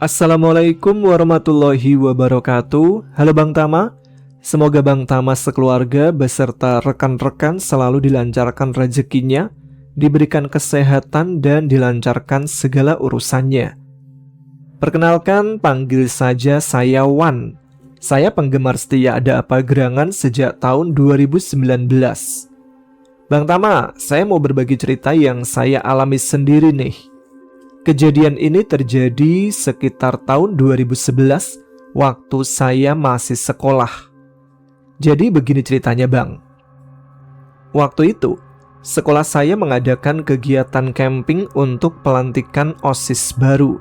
Assalamualaikum warahmatullahi wabarakatuh. Halo Bang Tama. Semoga Bang Tama sekeluarga beserta rekan-rekan selalu dilancarkan rezekinya, diberikan kesehatan dan dilancarkan segala urusannya. Perkenalkan, panggil saja saya Wan. Saya penggemar setia Ada Apa Gerangan sejak tahun 2019. Bang Tama, saya mau berbagi cerita yang saya alami sendiri nih. Kejadian ini terjadi sekitar tahun 2011 waktu saya masih sekolah. Jadi begini ceritanya Bang. Waktu itu, sekolah saya mengadakan kegiatan camping untuk pelantikan OSIS baru.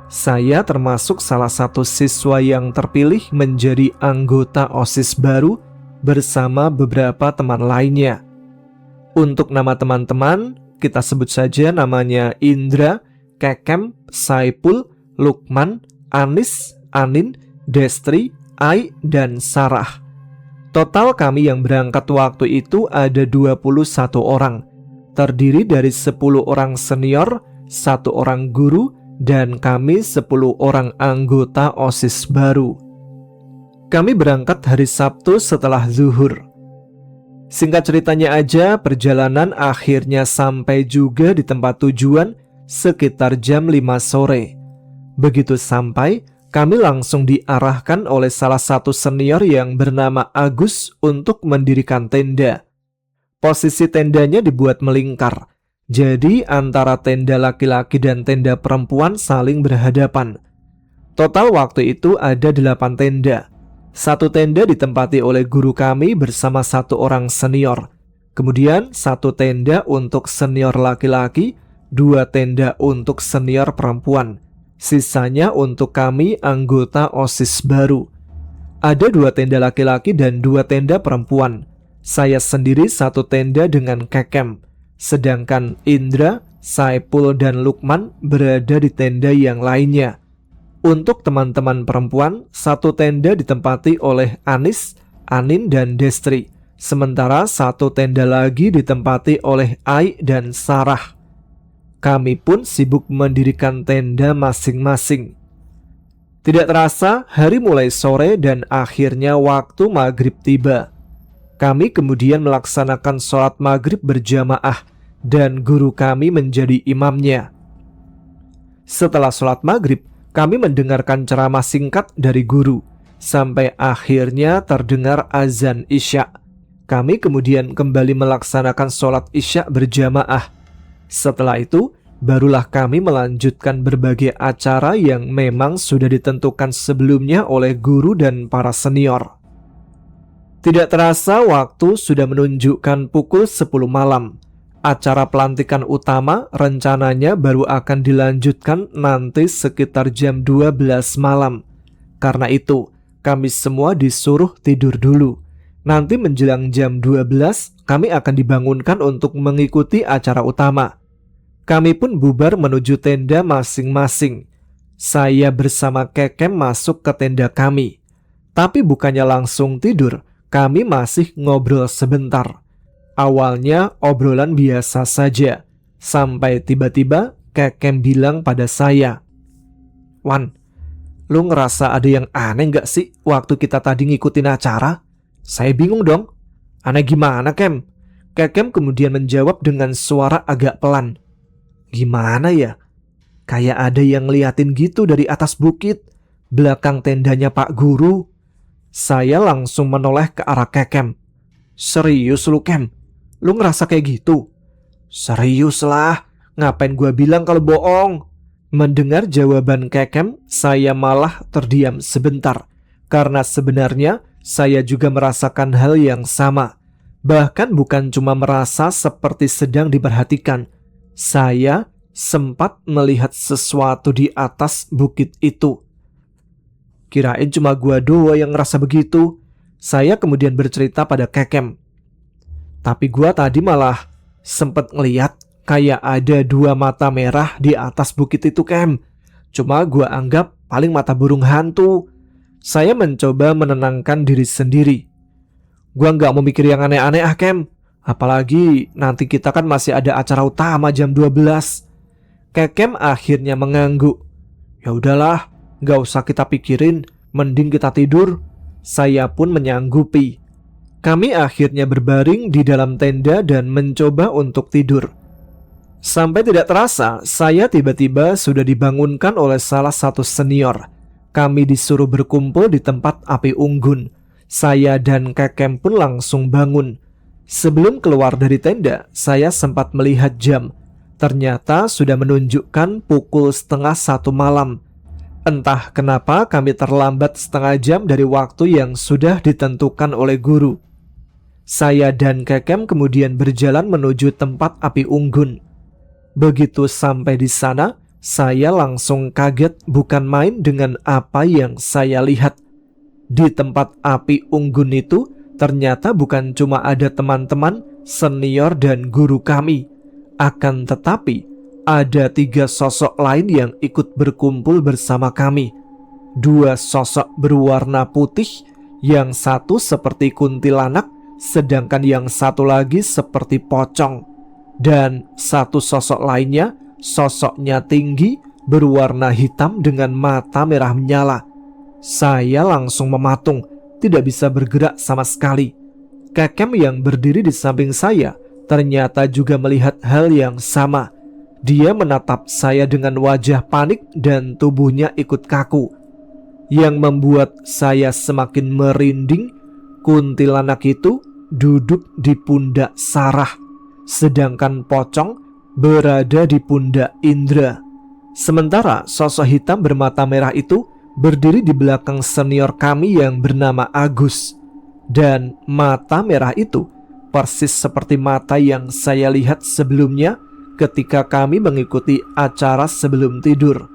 Saya termasuk salah satu siswa yang terpilih menjadi anggota OSIS baru bersama beberapa teman lainnya. Untuk nama teman-teman, kita sebut saja namanya Indra, Kekem, Saipul, Lukman, Anis, Anin, Destri, Ai, dan Sarah. Total kami yang berangkat waktu itu ada 21 orang, terdiri dari 10 orang senior, 1 orang guru, dan kami 10 orang anggota OSIS baru. Kami berangkat hari Sabtu setelah zuhur. Singkat ceritanya aja, perjalanan akhirnya sampai juga di tempat tujuan sekitar jam 5 sore. Begitu sampai, kami langsung diarahkan oleh salah satu senior yang bernama Agus untuk mendirikan tenda. Posisi tendanya dibuat melingkar, jadi antara tenda laki-laki dan tenda perempuan saling berhadapan. Total waktu itu ada 8 tenda. 1 tenda ditempati oleh guru kami bersama 1 orang senior. Kemudian 1 tenda untuk senior laki-laki, 2 tenda untuk senior perempuan. Sisanya untuk kami anggota OSIS baru. Ada 2 tenda laki-laki dan 2 tenda perempuan. Saya sendiri 1 tenda dengan Kekem. Sedangkan Indra, Saipul, dan Lukman berada di tenda yang lainnya. Untuk teman-teman perempuan, 1 tenda ditempati oleh Anis, Anin, dan Destri. Sementara 1 tenda lagi ditempati oleh Ai dan Sarah. Kami pun sibuk mendirikan tenda masing-masing. Tidak terasa, hari mulai sore dan akhirnya waktu maghrib tiba. Kami kemudian melaksanakan sholat maghrib berjamaah dan guru kami menjadi imamnya. Setelah sholat maghrib, kami mendengarkan ceramah singkat dari guru, sampai akhirnya terdengar azan Isya. Kami kemudian kembali melaksanakan sholat Isya berjamaah. Setelah itu, barulah kami melanjutkan berbagai acara yang memang sudah ditentukan sebelumnya oleh guru dan para senior. Tidak terasa waktu sudah menunjukkan pukul 10 malam. Acara pelantikan utama rencananya baru akan dilanjutkan nanti sekitar jam 12 malam. Karena itu, kami semua disuruh tidur dulu. Nanti menjelang jam 12, kami akan dibangunkan untuk mengikuti acara utama. Kami pun bubar menuju tenda masing-masing. Saya bersama Kekem masuk ke tenda kami. Tapi bukannya langsung tidur, kami masih ngobrol sebentar. Awalnya obrolan biasa saja, sampai tiba-tiba Kekem bilang pada saya, "Wan, lu ngerasa ada yang aneh gak sih waktu kita tadi ngikutin acara?" Saya bingung dong. "Aneh gimana, Kem?" Kekem kemudian menjawab dengan suara agak pelan. "Gimana ya? Kayak ada yang ngeliatin gitu dari atas bukit, belakang tendanya Pak Guru." Saya langsung menoleh ke arah Kekem. "Serius lu, Kem? Lu ngerasa kayak gitu?" "Serius lah, ngapain gua bilang kalau bohong?" Mendengar jawaban Kekem, saya malah terdiam sebentar. Karena sebenarnya saya juga merasakan hal yang sama. Bahkan bukan cuma merasa seperti sedang diperhatikan. Saya sempat melihat sesuatu di atas bukit itu. Kirain cuma gua doang yang ngerasa begitu. Saya kemudian bercerita pada Kekem. "Tapi gua tadi malah sempat ngeliat kayak ada 2 mata merah di atas bukit itu, Kem. Cuma gua anggap paling mata burung hantu." Saya mencoba menenangkan diri sendiri. "Gua nggak mau mikir yang aneh-aneh Kem. Apalagi nanti kita kan masih ada acara utama jam 12. Kekem akhirnya mengangguk. "Ya udahlah, Gak usah kita pikirin, mending kita tidur. Saya pun menyanggupi. Kami akhirnya berbaring di dalam tenda dan mencoba untuk tidur. Sampai tidak terasa, saya tiba-tiba sudah dibangunkan oleh salah satu senior. Kami disuruh berkumpul di tempat api unggun. Saya dan Kekem pun langsung bangun. Sebelum keluar dari tenda, saya sempat melihat jam. Ternyata sudah menunjukkan pukul 12:30 malam. Entah kenapa kami terlambat setengah jam dari waktu yang sudah ditentukan oleh guru. Saya dan Kekem kemudian berjalan menuju tempat api unggun. Begitu sampai di sana, saya langsung kaget bukan main dengan apa yang saya lihat. Di tempat api unggun itu ternyata bukan cuma ada teman-teman, senior dan guru kami. Akan tetapi ada 3 sosok lain yang ikut berkumpul bersama kami. 2 sosok berwarna putih, yang satu seperti kuntilanak, sedangkan yang satu lagi seperti pocong. Dan satu sosok lainnya, sosoknya tinggi, berwarna hitam dengan mata merah menyala. Saya langsung mematung, tidak bisa bergerak sama sekali. Kekem yang berdiri di samping saya ternyata juga melihat hal yang sama. Dia menatap saya dengan wajah panik dan tubuhnya ikut kaku. Yang membuat saya semakin merinding, kuntilanak itu duduk di pundak Sarah, sedangkan pocong berada di pundak Indra. Sementara sosok hitam bermata merah itu berdiri di belakang senior kami yang bernama Agus. Dan mata merah itu persis seperti mata yang saya lihat sebelumnya ketika kami mengikuti acara sebelum tidur.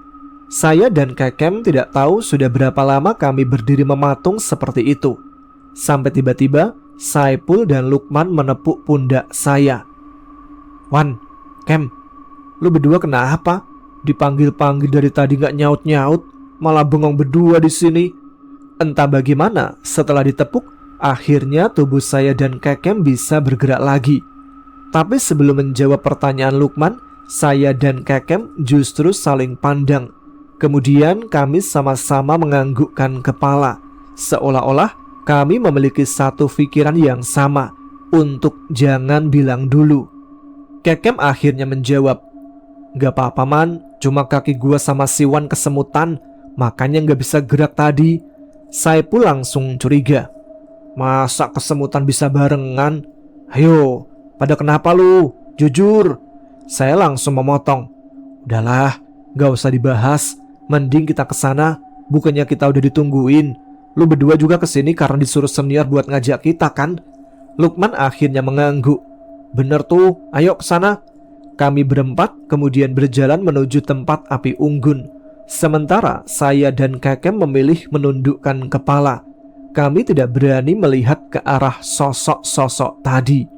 Saya dan Kekem tidak tahu sudah berapa lama kami berdiri mematung seperti itu. Sampai tiba-tiba Saipul dan Lukman menepuk pundak saya. "Wan, Kem, lu berdua kenapa? Dipanggil-panggil dari tadi gak nyaut-nyaut, malah bengong berdua di sini." Entah bagaimana, setelah ditepuk, akhirnya tubuh saya dan Kekem bisa bergerak lagi. Tapi sebelum menjawab pertanyaan Lukman, saya dan Kekem justru saling pandang. Kemudian kami sama-sama menganggukkan kepala, seolah-olah kami memiliki satu pikiran yang sama untuk jangan bilang dulu. Kekem akhirnya menjawab, "Gak apa-apa man, cuma kaki gua sama si Wan kesemutan, makanya gak bisa gerak tadi." Saya pun langsung curiga, "Masa kesemutan bisa barengan? Ayo, pada kenapa lu? Jujur." Saya langsung memotong, "Udahlah, gak usah dibahas, mending kita kesana, bukannya kita udah ditungguin. Lu berdua juga kesini karena disuruh senior buat ngajak kita kan?" Lukman akhirnya mengangguk, "Bener tuh, ayo kesana." Kami berempat kemudian berjalan menuju tempat api unggun. Sementara saya dan Kekem memilih menundukkan kepala. Kami tidak berani melihat ke arah sosok-sosok tadi.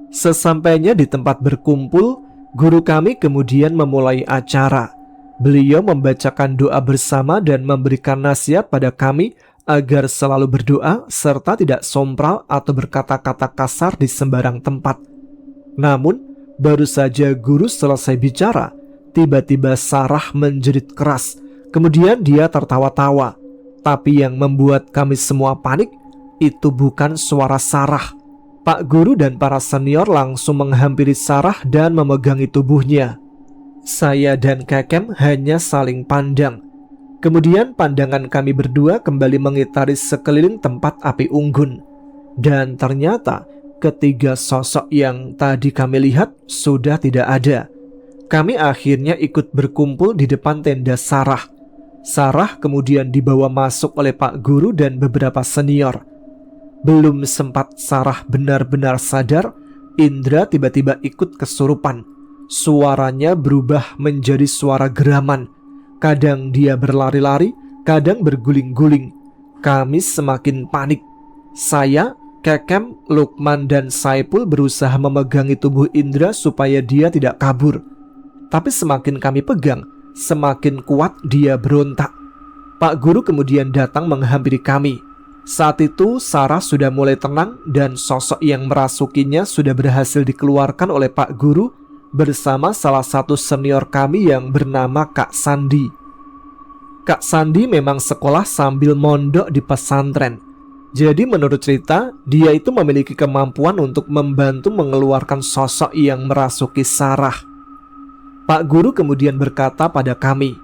Sesampainya di tempat berkumpul, guru kami kemudian memulai acara. Beliau membacakan doa bersama dan memberikan nasihat pada kami agar selalu berdoa serta tidak sompral atau berkata-kata kasar di sembarang tempat. Namun, baru saja guru selesai bicara, tiba-tiba Sarah menjerit keras. Kemudian dia tertawa-tawa. Tapi yang membuat kami semua panik, itu bukan suara Sarah. Pak guru dan para senior langsung menghampiri Sarah dan memegangi tubuhnya. Saya dan Kekem hanya saling pandang. Kemudian pandangan kami berdua kembali mengitari sekeliling tempat api unggun. Dan ternyata ketiga sosok yang tadi kami lihat sudah tidak ada. Kami akhirnya ikut berkumpul di depan tenda Sarah. Sarah kemudian dibawa masuk oleh Pak Guru dan beberapa senior. Belum sempat Sarah benar-benar sadar, Indra tiba-tiba ikut kesurupan. Suaranya berubah menjadi suara geraman. Kadang dia berlari-lari, kadang berguling-guling. Kami semakin panik. Saya, Kekem, Lukman, dan Saipul berusaha memegangi tubuh Indra supaya dia tidak kabur. Tapi semakin kami pegang, semakin kuat dia berontak. Pak Guru kemudian datang menghampiri kami. Saat itu Sarah sudah mulai tenang dan sosok yang merasukinya sudah berhasil dikeluarkan oleh Pak Guru bersama salah satu senior kami yang bernama Kak Sandi. Kak Sandi memang sekolah sambil mondok di pesantren. Jadi menurut cerita, dia itu memiliki kemampuan untuk membantu mengeluarkan sosok yang merasuki Sarah. Pak Guru kemudian berkata pada kami,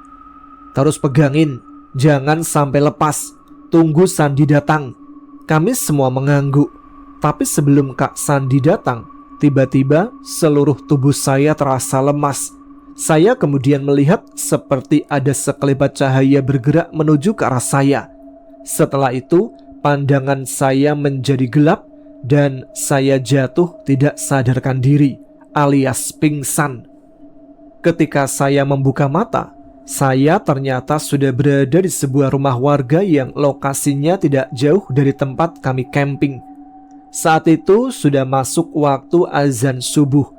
"Terus pegangin, jangan sampai lepas, tunggu Sandi datang." Kami semua mengangguk. Tapi sebelum Kak Sandi datang, tiba-tiba seluruh tubuh saya terasa lemas. Saya kemudian melihat seperti ada sekelebat cahaya bergerak menuju ke arah saya. Setelah itu, pandangan saya menjadi gelap dan saya jatuh tidak sadarkan diri, alias pingsan. Ketika saya membuka mata, saya ternyata sudah berada di sebuah rumah warga yang lokasinya tidak jauh dari tempat kami camping. Saat itu sudah masuk waktu azan subuh.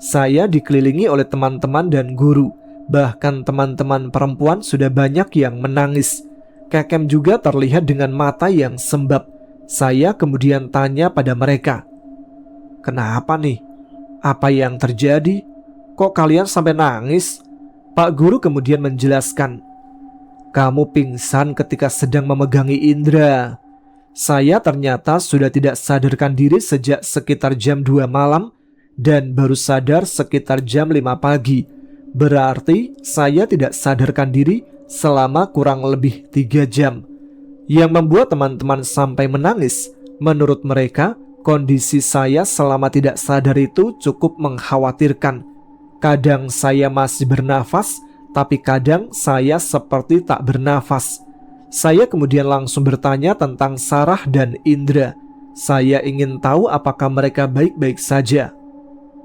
Saya dikelilingi oleh teman-teman dan guru. Bahkan teman-teman perempuan sudah banyak yang menangis. Kekem juga terlihat dengan mata yang sembab. Saya kemudian tanya pada mereka, "Kenapa nih? Apa yang terjadi? Kok kalian sampai nangis?" Pak Guru kemudian menjelaskan, "Kamu pingsan ketika sedang memegangi indera." Saya ternyata sudah tidak sadarkan diri sejak sekitar jam 2 malam dan baru sadar sekitar jam 5 pagi. Berarti saya tidak sadarkan diri selama kurang lebih 3 jam. Yang membuat teman-teman sampai menangis, menurut mereka, kondisi saya selama tidak sadar itu cukup mengkhawatirkan. Kadang saya masih bernafas, tapi kadang saya seperti tak bernafas. Saya kemudian langsung bertanya tentang Sarah dan Indra. Saya ingin tahu apakah mereka baik-baik saja.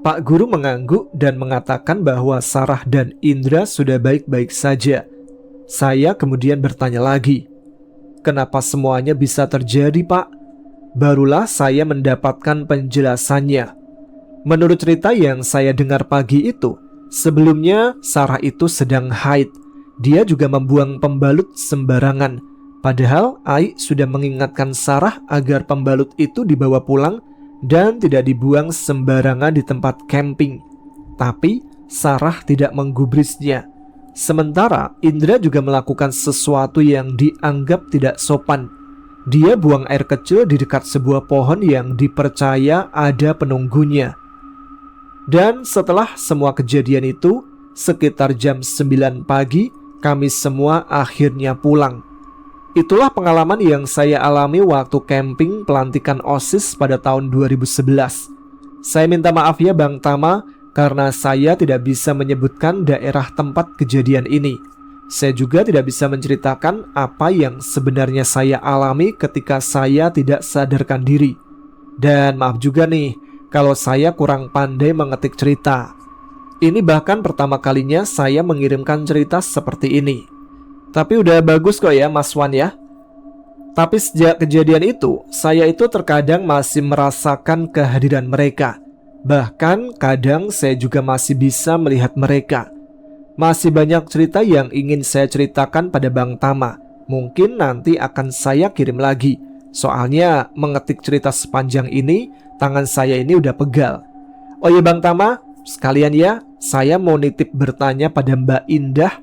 Pak Guru mengangguk dan mengatakan bahwa Sarah dan Indra sudah baik-baik saja. Saya kemudian bertanya lagi, "Kenapa semuanya bisa terjadi, Pak?" Barulah saya mendapatkan penjelasannya. Menurut cerita yang saya dengar pagi itu, sebelumnya Sarah itu sedang haid. Dia juga membuang pembalut sembarangan. Padahal Ai sudah mengingatkan Sarah agar pembalut itu dibawa pulang dan tidak dibuang sembarangan di tempat camping. Tapi Sarah tidak menggubrisnya. Sementara Indra juga melakukan sesuatu yang dianggap tidak sopan. Dia buang air kecil di dekat sebuah pohon yang dipercaya ada penunggunya. Dan setelah semua kejadian itu, sekitar jam 9 pagi, kami semua akhirnya pulang. Itulah pengalaman yang saya alami waktu camping pelantikan OSIS pada tahun 2011. Saya minta maaf ya Bang Tama, karena saya tidak bisa menyebutkan daerah tempat kejadian ini. Saya juga tidak bisa menceritakan apa yang sebenarnya saya alami ketika saya tidak sadarkan diri. Dan maaf juga nih, kalau saya kurang pandai mengetik cerita. Ini bahkan pertama kalinya saya mengirimkan cerita seperti ini. Tapi udah bagus kok ya Mas Wan ya. Tapi sejak kejadian itu, saya itu terkadang masih merasakan kehadiran mereka. Bahkan kadang saya juga masih bisa melihat mereka. Masih banyak cerita yang ingin saya ceritakan pada Bang Tama. Mungkin nanti akan saya kirim lagi. Soalnya mengetik cerita sepanjang ini, tangan saya ini udah pegal. Oh iya Bang Tama, sekalian ya, saya mau nitip bertanya pada Mbak Indah.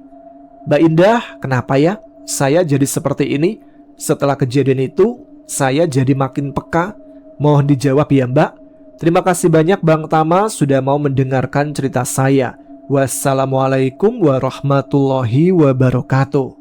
Mbak Indah, kenapa ya saya jadi seperti ini? Setelah kejadian itu, saya jadi makin peka. Mohon dijawab ya Mbak. Terima kasih banyak Bang Tama sudah mau mendengarkan cerita saya. Wassalamualaikum warahmatullahi wabarakatuh.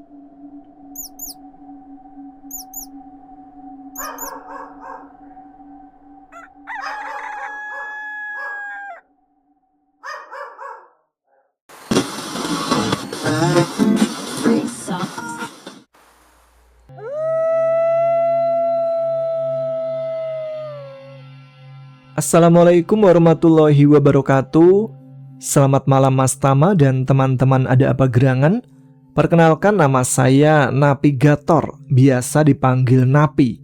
Assalamualaikum warahmatullahi wabarakatuh. Selamat malam Mas Tama dan teman-teman Ada Apa Gerangan. Perkenalkan, nama saya Navigator, biasa dipanggil Napi.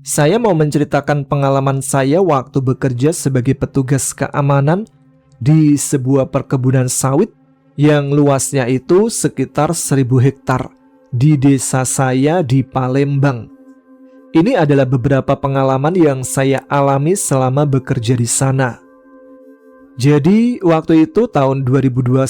Saya mau menceritakan pengalaman saya waktu bekerja sebagai petugas keamanan di sebuah perkebunan sawit yang luasnya itu sekitar 1000 hektar di desa saya di Palembang. Ini adalah beberapa pengalaman yang saya alami selama bekerja di sana. Jadi waktu itu tahun 2021,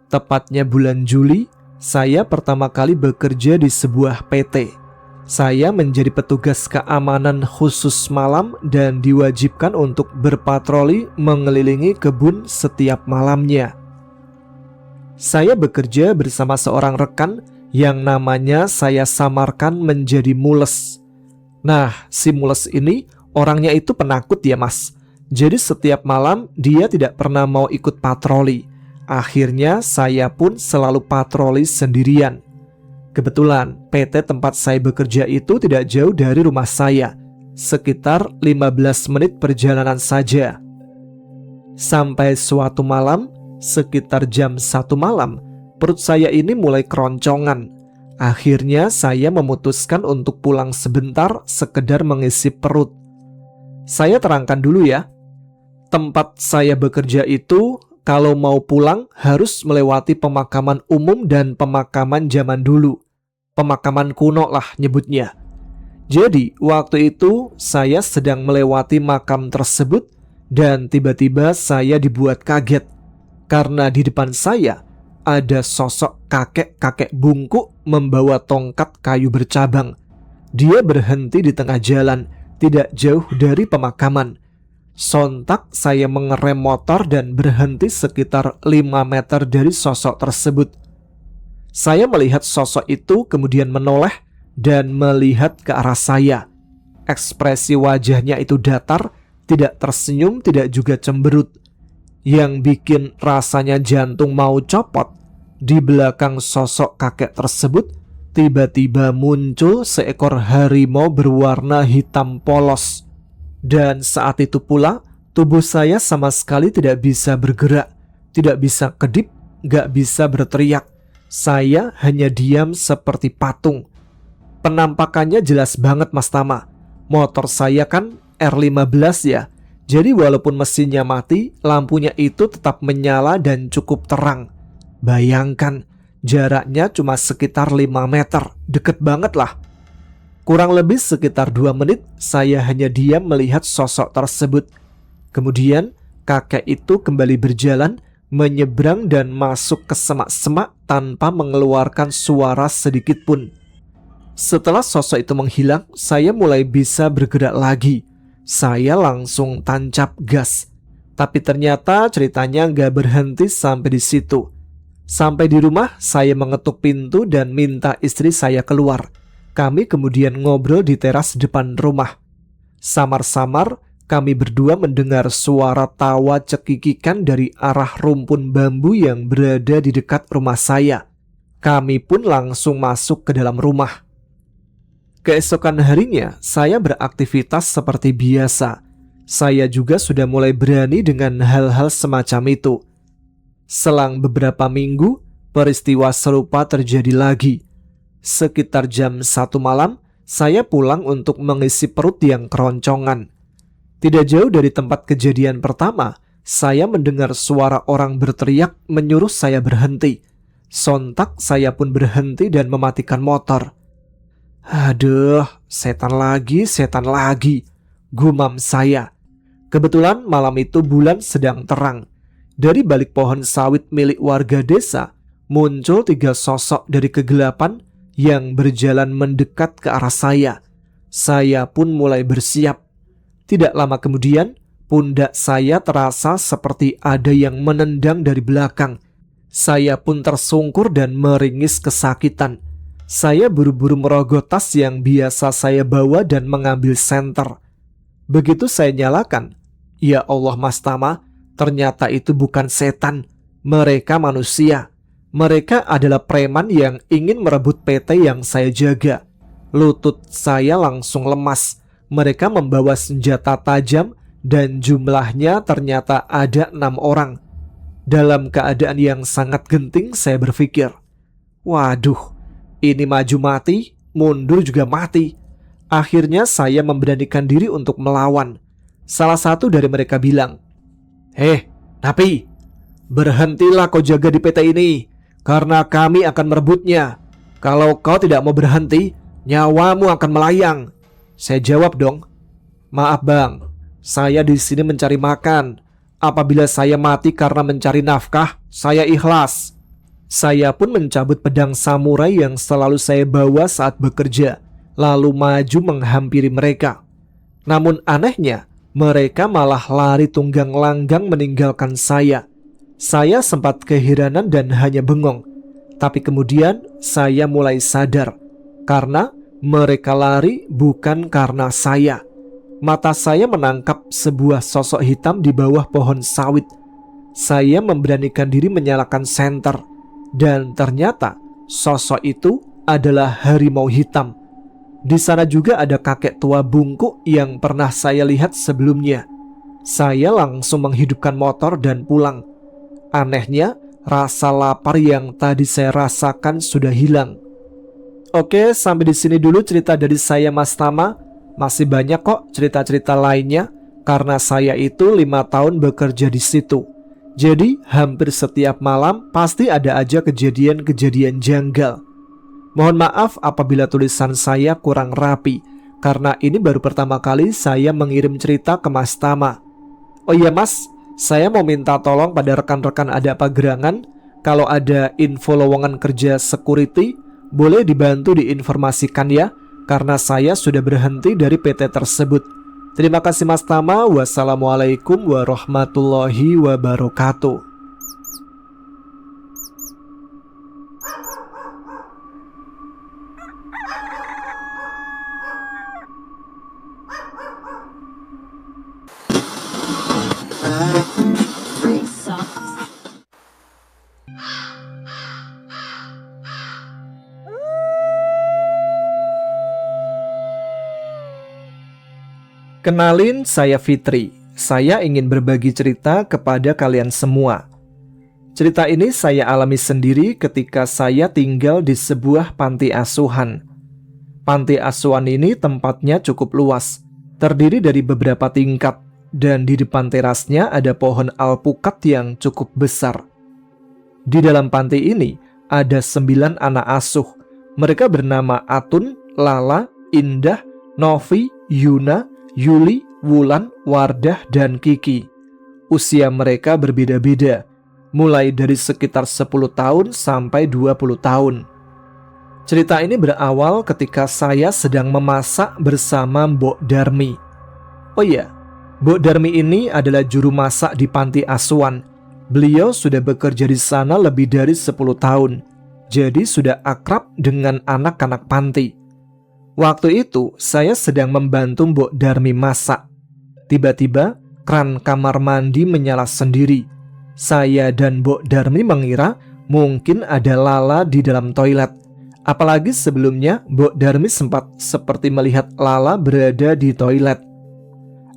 tepatnya bulan Juli, Saya pertama kali bekerja di sebuah PT. Saya menjadi petugas keamanan khusus malam dan diwajibkan untuk berpatroli mengelilingi kebun setiap malamnya. Saya bekerja bersama seorang rekan yang namanya saya samarkan menjadi Mules. Nah, si Mules ini orangnya itu penakut ya mas. Jadi setiap malam dia tidak pernah mau ikut patroli. Akhirnya saya pun selalu patroli sendirian. Kebetulan PT tempat saya bekerja itu tidak jauh dari rumah saya, sekitar 15 menit perjalanan saja. Sampai suatu malam, sekitar jam 1 malam, perut saya ini mulai keroncongan. Akhirnya saya memutuskan untuk pulang sebentar sekedar mengisi perut. Saya terangkan dulu ya, tempat saya bekerja itu kalau mau pulang harus melewati pemakaman umum dan pemakaman zaman dulu. Pemakaman kuno lah nyebutnya. Jadi waktu itu saya sedang melewati makam tersebut dan tiba-tiba saya dibuat kaget. Karena di depan saya ada sosok kakek-kakek bungkuk membawa tongkat kayu bercabang. Dia berhenti di tengah jalan, tidak jauh dari pemakaman. Sontak saya mengerem motor dan berhenti sekitar 5 meter dari sosok tersebut. Saya melihat sosok itu kemudian menoleh dan melihat ke arah saya. Ekspresi wajahnya itu datar, tidak tersenyum, tidak juga cemberut. Yang bikin rasanya jantung mau copot, di belakang sosok kakek tersebut tiba-tiba muncul seekor harimau berwarna hitam polos. Dan saat itu pula tubuh saya sama sekali tidak bisa bergerak, tidak bisa kedip, gak bisa berteriak. Saya hanya diam seperti patung. Penampakannya jelas banget Mas Tama. Motor saya kan R15 ya. Jadi walaupun mesinnya mati, lampunya itu tetap menyala dan cukup terang. Bayangkan, jaraknya cuma sekitar 5 meter, deket banget lah. Kurang lebih sekitar 2 menit, saya hanya diam melihat sosok tersebut. Kemudian, kakek itu kembali berjalan, menyeberang dan masuk ke semak-semak tanpa mengeluarkan suara sedikit pun. Setelah sosok itu menghilang, saya mulai bisa bergerak lagi. Saya langsung tancap gas. Tapi ternyata ceritanya nggak berhenti sampai di situ. Sampai di rumah, saya mengetuk pintu dan minta istri saya keluar. Kami kemudian ngobrol di teras depan rumah. Samar-samar, kami berdua mendengar suara tawa cekikikan dari arah rumpun bambu yang berada di dekat rumah saya. Kami pun langsung masuk ke dalam rumah. Keesokan harinya, saya beraktivitas seperti biasa. Saya juga sudah mulai berani dengan hal-hal semacam itu. Selang beberapa minggu, peristiwa serupa terjadi lagi. Sekitar jam 1 malam, saya pulang untuk mengisi perut yang keroncongan. Tidak jauh dari tempat kejadian pertama, saya mendengar suara orang berteriak menyuruh saya berhenti. Sontak saya pun berhenti dan mematikan motor. Aduh, setan lagi, gumam saya. Kebetulan malam itu bulan sedang terang. Dari balik pohon sawit milik warga desa, muncul 3 sosok dari kegelapan yang berjalan mendekat ke arah saya. Saya pun mulai bersiap. Tidak lama kemudian, pundak saya terasa seperti ada yang menendang dari belakang. Saya pun tersungkur dan meringis kesakitan. Saya buru-buru merogoh tas yang biasa saya bawa dan mengambil senter. Begitu saya nyalakan, ya Allah Mas Tama, ternyata itu bukan setan. Mereka manusia. Mereka adalah preman yang ingin merebut PT yang saya jaga. Lutut saya langsung lemas. Mereka membawa senjata tajam dan jumlahnya ternyata ada 6 orang. Dalam keadaan yang sangat genting saya berpikir, waduh, ini maju mati, mundur juga mati. Akhirnya saya memberanikan diri untuk melawan. Salah satu dari mereka bilang, Napi, berhentilah kau jaga di PT ini, karena kami akan merebutnya. Kalau kau tidak mau berhenti, nyawamu akan melayang. Saya jawab dong, maaf bang, saya di sini mencari makan. Apabila saya mati karena mencari nafkah, saya ikhlas. Saya pun mencabut pedang samurai yang selalu saya bawa saat bekerja, lalu maju menghampiri mereka. Namun anehnya, mereka malah lari tunggang langgang meninggalkan saya. Saya sempat keheranan dan hanya bengong. Tapi kemudian saya mulai sadar, karena mereka lari bukan karena saya. Mata saya menangkap sebuah sosok hitam di bawah pohon sawit. Saya memberanikan diri menyalakan senter, dan ternyata sosok itu adalah harimau hitam. Di sana juga ada kakek tua bungkuk yang pernah saya lihat sebelumnya. Saya langsung menghidupkan motor dan pulang. Anehnya, rasa lapar yang tadi saya rasakan sudah hilang. Oke, sampai di sini dulu cerita dari saya, Mas Tama. Masih banyak kok cerita-cerita lainnya, karena saya itu 5 tahun bekerja di situ. Jadi hampir setiap malam pasti ada aja kejadian-kejadian janggal. Mohon maaf apabila tulisan saya kurang rapi, karena ini baru pertama kali saya mengirim cerita ke Mas Tama. Oh iya Mas, saya mau minta tolong pada rekan-rekan Ada Apa Gerangan, kalau ada info lowongan kerja security, boleh dibantu diinformasikan ya, karena saya sudah berhenti dari PT tersebut. Terima kasih Mas Tama. Wassalamualaikum warahmatullahi wabarakatuh. Kenalin, saya Fitri. Saya ingin berbagi cerita kepada kalian semua. Cerita ini saya alami sendiri ketika saya tinggal di sebuah panti asuhan. Panti asuhan ini tempatnya cukup luas, terdiri dari beberapa tingkat, dan di depan terasnya ada pohon alpukat yang cukup besar. Di dalam panti ini ada 9 anak asuh. Mereka bernama Atun, Lala, Indah, Novi, Yuna, Yuli, Wulan, Wardah, dan Kiki. Usia mereka berbeda-beda, mulai dari sekitar 10 tahun sampai 20 tahun. Cerita ini berawal ketika saya sedang memasak bersama Mbok Darmi. Oh iya, Mbok Darmi ini adalah juru masak di panti asuhan. Beliau sudah bekerja di sana lebih dari 10 tahun, jadi sudah akrab dengan anak-anak panti. Waktu itu, saya sedang membantu Mbok Darmi masak. Tiba-tiba, keran kamar mandi menyala sendiri. Saya dan Mbok Darmi mengira mungkin ada Lala di dalam toilet. Apalagi sebelumnya, Mbok Darmi sempat seperti melihat Lala berada di toilet.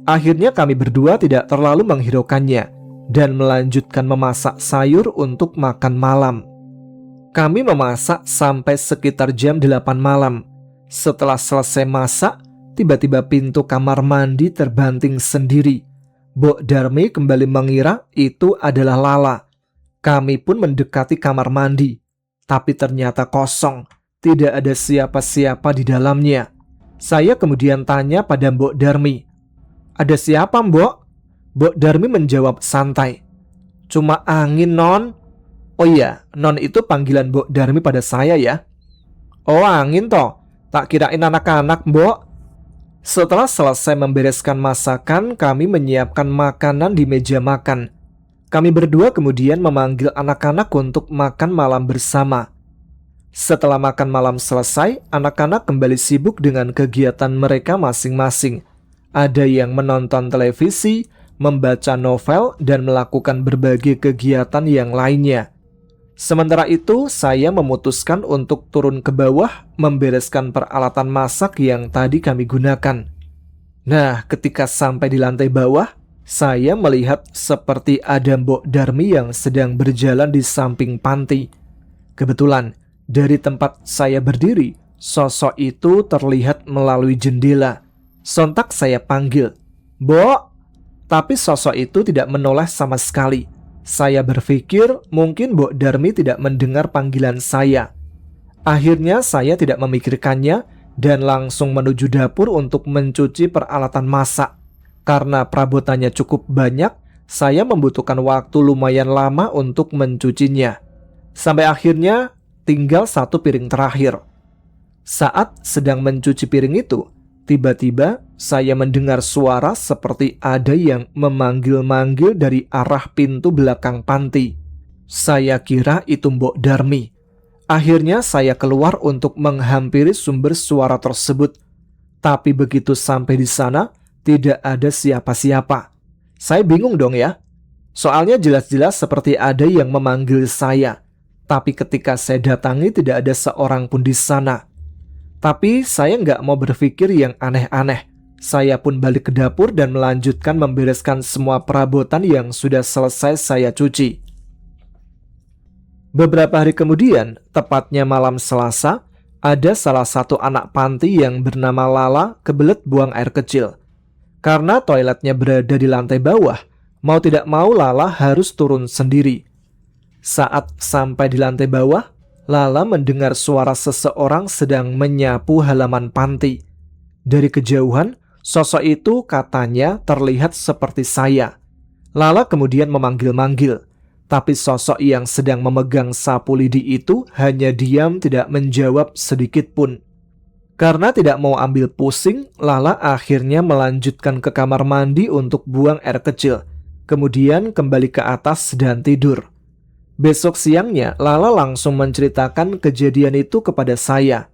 Akhirnya kami berdua tidak terlalu menghiraukannya dan melanjutkan memasak sayur untuk makan malam. Kami memasak sampai sekitar jam 8 malam. Setelah selesai masak, tiba-tiba pintu kamar mandi terbanting sendiri. Mbok Darmi kembali mengira itu adalah Lala. Kami pun mendekati kamar mandi, tapi ternyata kosong. Tidak ada siapa-siapa di dalamnya. Saya kemudian tanya pada Mbok Darmi, "Ada siapa, Mbok?" Mbok Darmi menjawab santai, "Cuma angin, Non." Oh iya, Non itu panggilan Mbok Darmi pada saya ya. "Oh, angin toh? Tak kirain anak-anak, Mbok." Setelah selesai membereskan masakan, kami menyiapkan makanan di meja makan. Kami berdua kemudian memanggil anak-anak untuk makan malam bersama. Setelah makan malam selesai, anak-anak kembali sibuk dengan kegiatan mereka masing-masing. Ada yang menonton televisi, membaca novel, dan melakukan berbagai kegiatan yang lainnya. Sementara itu, saya memutuskan untuk turun ke bawah membereskan peralatan masak yang tadi kami gunakan. Nah, ketika sampai di lantai bawah, saya melihat seperti ada Mbok Darmi yang sedang berjalan di samping panti. Kebetulan, dari tempat saya berdiri, sosok itu terlihat melalui jendela. Sontak saya panggil, "Mbok!" Tapi sosok itu tidak menoleh sama sekali. Saya berpikir mungkin Mbok Darmi tidak mendengar panggilan saya. Akhirnya saya tidak memikirkannya dan langsung menuju dapur untuk mencuci peralatan masak. Karena perabotannya cukup banyak, saya membutuhkan waktu lumayan lama untuk mencucinya. Sampai akhirnya tinggal satu piring terakhir. Saat sedang mencuci piring itu, tiba-tiba saya mendengar suara seperti ada yang memanggil-manggil dari arah pintu belakang panti. Saya kira itu Mbok Darmi. Akhirnya saya keluar untuk menghampiri sumber suara tersebut. Tapi begitu sampai di sana, tidak ada siapa-siapa. Saya bingung dong ya. Soalnya jelas-jelas seperti ada yang memanggil saya. Tapi ketika saya datangi tidak ada seorang pun di sana. Tapi saya nggak mau berpikir yang aneh-aneh. Saya pun balik ke dapur dan melanjutkan membereskan semua perabotan yang sudah selesai saya cuci. Beberapa hari kemudian, tepatnya malam Selasa, ada salah satu anak panti yang bernama Lala kebelet buang air kecil. Karena toiletnya berada di lantai bawah, mau tidak mau Lala harus turun sendiri. Saat sampai di lantai bawah, Lala mendengar suara seseorang sedang menyapu halaman panti. Dari kejauhan, sosok itu katanya terlihat seperti saya. Lala kemudian memanggil-manggil, tapi sosok yang sedang memegang sapu lidi itu hanya diam tidak menjawab sedikit pun. Karena tidak mau ambil pusing, Lala akhirnya melanjutkan ke kamar mandi untuk buang air kecil, kemudian kembali ke atas dan tidur. Besok siangnya, Lala langsung menceritakan kejadian itu kepada saya.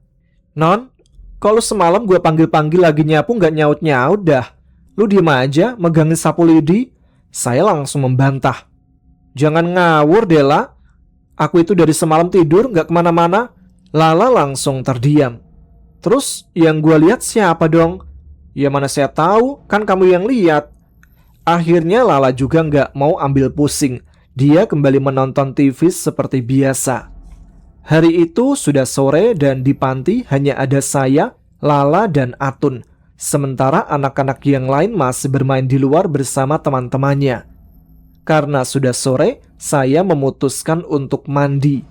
Non, kalau semalam gue panggil-panggil lagi nyapu gak nyaut-nyaut dah. Lu diem aja, megangin sapu lidi. Saya langsung membantah. Jangan ngawur Dela. Aku itu dari semalam tidur gak kemana-mana. Lala langsung terdiam. Terus yang gue lihat siapa dong? Ya mana saya tahu, kan kamu yang lihat. Akhirnya Lala juga gak mau ambil pusing. Dia kembali menonton TV seperti biasa. Hari itu sudah sore dan di panti hanya ada saya, Lala, dan Atun. Sementara anak-anak yang lain masih bermain di luar bersama teman-temannya. Karena sudah sore, saya memutuskan untuk mandi.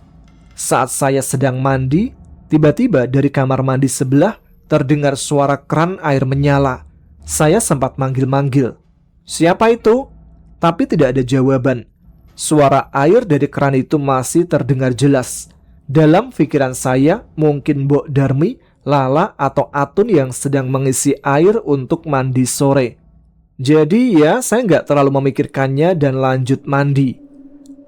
Saat saya sedang mandi, tiba-tiba dari kamar mandi sebelah terdengar suara keran air menyala. Saya sempat manggil-manggil. Siapa itu? Tapi tidak ada jawaban. Suara air dari keran itu masih terdengar jelas. Dalam pikiran saya, mungkin Mbok Darmi, Lala, atau Atun yang sedang mengisi air untuk mandi sore. Jadi ya, saya nggak terlalu memikirkannya dan lanjut mandi.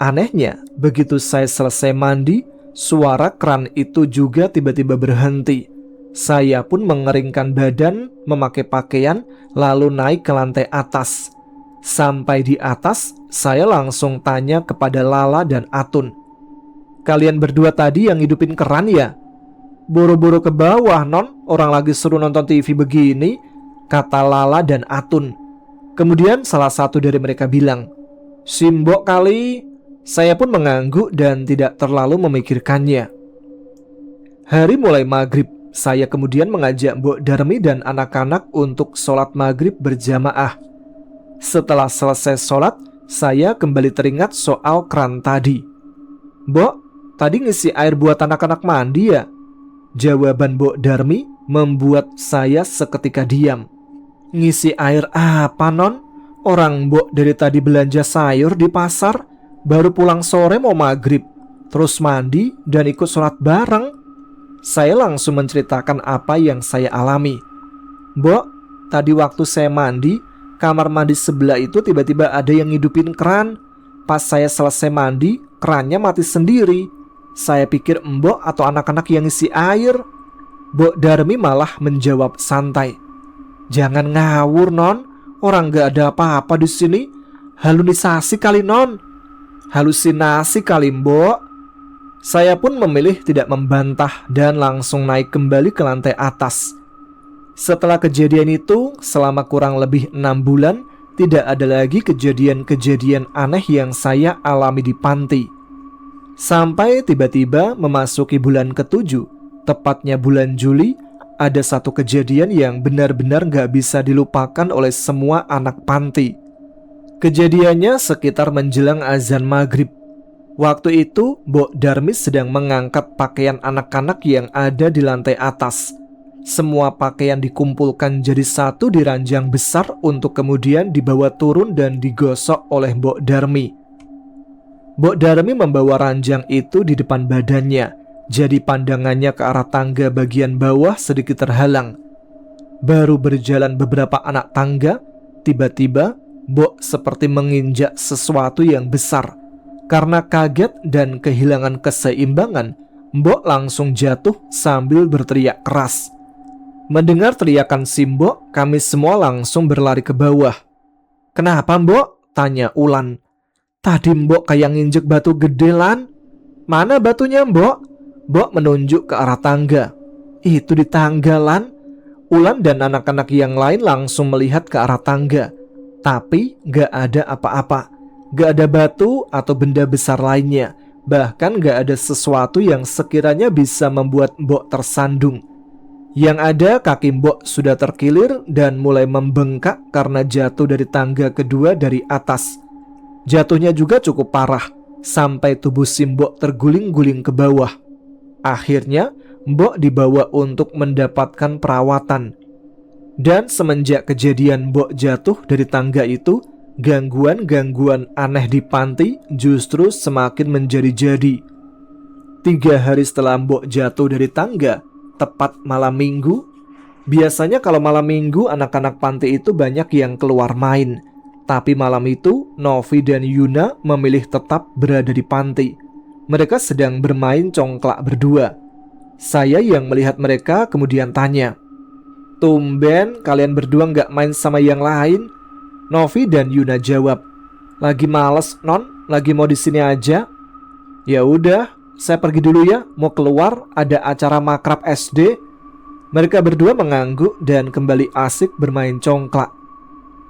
Anehnya, begitu saya selesai mandi, suara keran itu juga tiba-tiba berhenti. Saya pun mengeringkan badan, memakai pakaian, lalu naik ke lantai atas. Sampai di atas, saya langsung tanya kepada Lala dan Atun. Kalian berdua tadi yang hidupin keran ya? Buru-buru ke bawah non, orang lagi seru nonton TV begini, kata Lala dan Atun. Kemudian salah satu dari mereka bilang, Simbok kali. Saya pun mengangguk dan tidak terlalu memikirkannya. Hari mulai maghrib, saya kemudian mengajak Mbok Darmi dan anak-anak untuk sholat maghrib berjamaah. Setelah selesai sholat, saya kembali teringat soal keran tadi. Mbok, tadi ngisi air buat anak-anak mandi ya? Jawaban Mbok Darmi membuat saya seketika diam. Ngisi air apa non? Orang Mbok dari tadi belanja sayur di pasar, baru pulang sore mau maghrib, terus mandi dan ikut sholat bareng. Saya langsung menceritakan apa yang saya alami. Mbok, tadi waktu saya mandi, kamar mandi sebelah itu tiba-tiba ada yang ngidupin keran. Pas saya selesai mandi, kerannya mati sendiri. Saya pikir Mbok atau anak-anak yang isi air. Mbok Darmi malah menjawab santai. Jangan ngawur non, orang gak ada apa-apa di sini. Halusinasi kali non. Halusinasi kali Mbok. Saya pun memilih tidak membantah dan langsung naik kembali ke lantai atas. Setelah kejadian itu, selama kurang lebih 6 bulan, tidak ada lagi kejadian-kejadian aneh yang saya alami di panti. Sampai tiba-tiba memasuki bulan ke-7, tepatnya bulan Juli, ada satu kejadian yang benar-benar gak bisa dilupakan oleh semua anak panti. Kejadiannya sekitar menjelang azan maghrib. Waktu itu, Mbok Darmi sedang mengangkat pakaian anak-anak yang ada di lantai atas. Semua pakaian dikumpulkan jadi satu di ranjang besar untuk kemudian dibawa turun dan digosok oleh Mbok Darmi. Mbok Darmi membawa ranjang itu di depan badannya, jadi pandangannya ke arah tangga bagian bawah sedikit terhalang. Baru berjalan beberapa anak tangga, tiba-tiba Mbok seperti menginjak sesuatu yang besar. Karena kaget dan kehilangan keseimbangan, Mbok langsung jatuh sambil berteriak keras. Mendengar teriakan si Mbok, kami semua langsung berlari ke bawah. "Kenapa, Mbok?" tanya Ulan. "Tadi Mbok kayak nginjek batu gede, Lan." "Mana batunya, Mbok?" Mbok menunjuk ke arah tangga. "Itu di tangga, Lan." Ulan dan anak-anak yang lain langsung melihat ke arah tangga. Tapi gak ada apa-apa. Gak ada batu atau benda besar lainnya. Bahkan gak ada sesuatu yang sekiranya bisa membuat Mbok tersandung. Yang ada kaki Mbok sudah terkilir dan mulai membengkak karena jatuh dari tangga kedua dari atas. Jatuhnya juga cukup parah, sampai tubuh si Mbok terguling-guling ke bawah. Akhirnya Mbok dibawa untuk mendapatkan perawatan. Dan semenjak kejadian Mbok jatuh dari tangga itu, gangguan-gangguan aneh di panti justru semakin menjadi-jadi. 3 hari setelah Mbok jatuh dari tangga, tepat malam minggu. Biasanya kalau malam minggu anak-anak panti itu banyak yang keluar main. Tapi malam itu Novi dan Yuna memilih tetap berada di panti. Mereka sedang bermain congklak berdua. Saya yang melihat mereka kemudian tanya, "Tumben kalian berdua gak main sama yang lain?" Novi dan Yuna jawab, "Lagi males, Non. Lagi mau di sini aja." "Ya udah, saya pergi dulu ya. Mau keluar, ada acara makrab SD." Mereka berdua mengangguk dan kembali asik bermain congklak.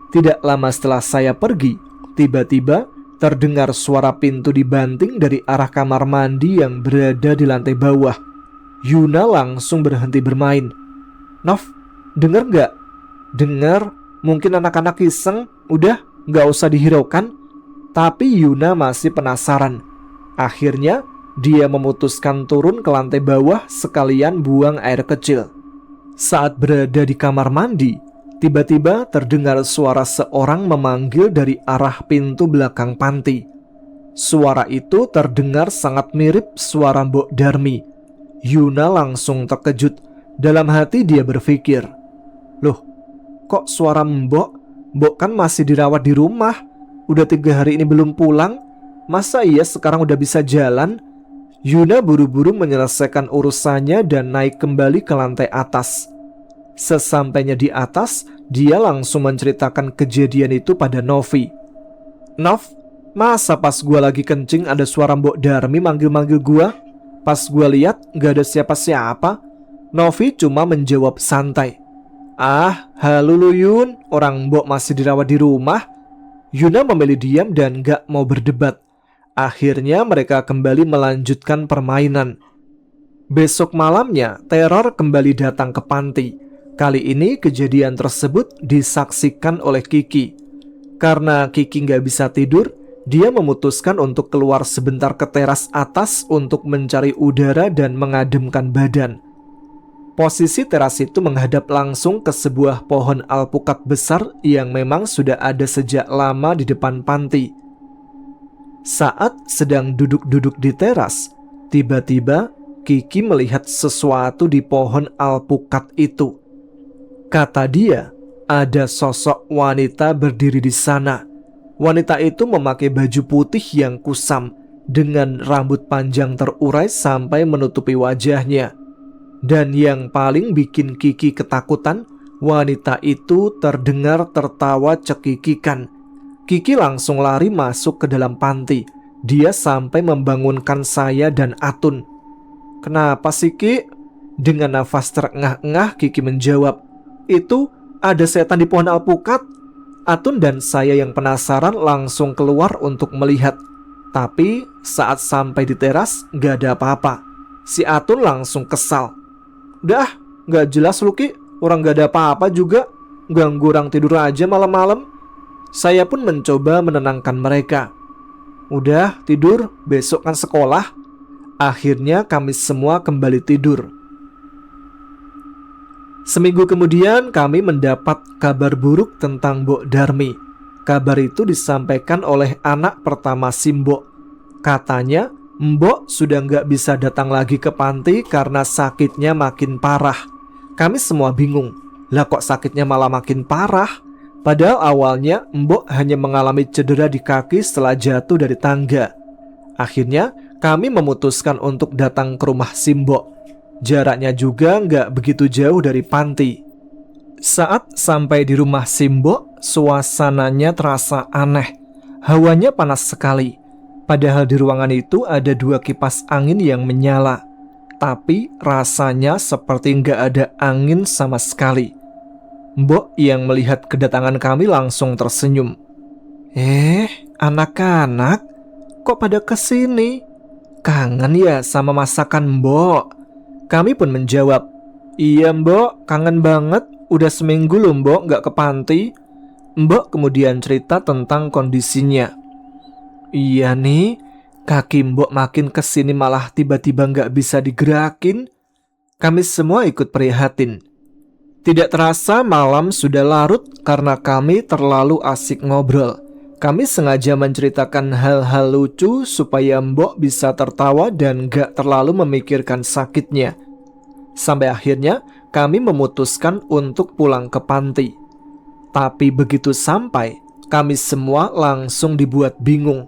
Tidak lama setelah saya pergi, tiba-tiba terdengar suara pintu dibanting dari arah kamar mandi yang berada di lantai bawah. Yuna langsung berhenti bermain. "Nov, denger gak?" "Denger, mungkin anak-anak iseng, udah gak usah dihiraukan." Tapi Yuna masih penasaran. Akhirnya dia memutuskan turun ke lantai bawah sekalian buang air kecil. Saat berada di kamar mandi, tiba-tiba terdengar suara seorang memanggil dari arah pintu belakang panti. Suara itu terdengar sangat mirip suara Mbok Darmi. Yuna langsung terkejut. Dalam hati dia berpikir, "Loh, kok suara Mbok? Mbok kan masih dirawat di rumah. Udah 3 hari ini belum pulang. Masa iya sekarang udah bisa jalan?" Yuna buru-buru menyelesaikan urusannya dan naik kembali ke lantai atas. Sesampainya di atas, dia langsung menceritakan kejadian itu pada Novi. "Nov, masa pas gua lagi kencing ada suara Mbok Darmi manggil-manggil gua? Pas gua lihat gak ada siapa-siapa." Novi cuma menjawab santai, "Ah, halu lu Yun, orang Mbok masih dirawat di rumah." Yuna memilih diam dan gak mau berdebat. Akhirnya mereka kembali melanjutkan permainan. Besok malamnya, teror kembali datang ke panti. Kali ini kejadian tersebut disaksikan oleh Kiki. Karena Kiki gak bisa tidur, dia memutuskan untuk keluar sebentar ke teras atas untuk mencari udara dan mengademkan badan. Posisi teras itu menghadap langsung ke sebuah pohon alpukat besar yang memang sudah ada sejak lama di depan panti. Saat sedang duduk-duduk di teras, tiba-tiba Kiki melihat sesuatu di pohon alpukat itu. Kata dia, ada sosok wanita berdiri di sana. Wanita itu memakai baju putih yang kusam dengan rambut panjang terurai sampai menutupi wajahnya. Dan yang paling bikin Kiki ketakutan, wanita itu terdengar tertawa cekikikan. Kiki langsung lari masuk ke dalam panti. Dia sampai membangunkan saya dan Atun. "Kenapa sih, Ki?" Dengan nafas terengah-engah Kiki menjawab, "Itu ada setan di pohon alpukat." Atun dan saya yang penasaran langsung keluar untuk melihat. Tapi saat sampai di teras gak ada apa-apa. Si Atun langsung kesal. "Udah, gak jelas lu Ki. Orang gak ada apa-apa juga. Ganggu orang tidur aja malam-malam." Saya pun mencoba menenangkan mereka. "Udah tidur, besok kan sekolah." Akhirnya kami semua kembali tidur. Seminggu kemudian kami mendapat kabar buruk tentang Mbok Darmi. Kabar itu disampaikan oleh anak pertama si Mbok. Katanya, Mbok sudah nggak bisa datang lagi ke panti karena sakitnya makin parah. Kami semua bingung, lah kok sakitnya malah makin parah? Padahal awalnya Mbok hanya mengalami cedera di kaki setelah jatuh dari tangga. Akhirnya kami memutuskan untuk datang ke rumah si Mbok. Jaraknya juga nggak begitu jauh dari panti. Saat sampai di rumah si Mbok, suasananya terasa aneh. Hawanya panas sekali. Padahal di ruangan itu ada 2 kipas angin yang menyala. Tapi rasanya seperti nggak ada angin sama sekali. Mbok yang melihat kedatangan kami langsung tersenyum. Anak-anak, kok pada kesini? Kangen ya sama masakan Mbok? Kami pun menjawab, iya Mbok, kangen banget. Udah seminggu loh Mbok nggak ke panti. Mbok kemudian cerita tentang kondisinya. Iya nih, kaki Mbok makin kesini malah tiba-tiba nggak bisa digerakin. Kami semua ikut prihatin. Tidak terasa malam sudah larut karena kami terlalu asik ngobrol. Kami sengaja menceritakan hal-hal lucu supaya Mbok bisa tertawa dan gak terlalu memikirkan sakitnya. Sampai akhirnya kami memutuskan untuk pulang ke panti. Tapi begitu sampai, kami semua langsung dibuat bingung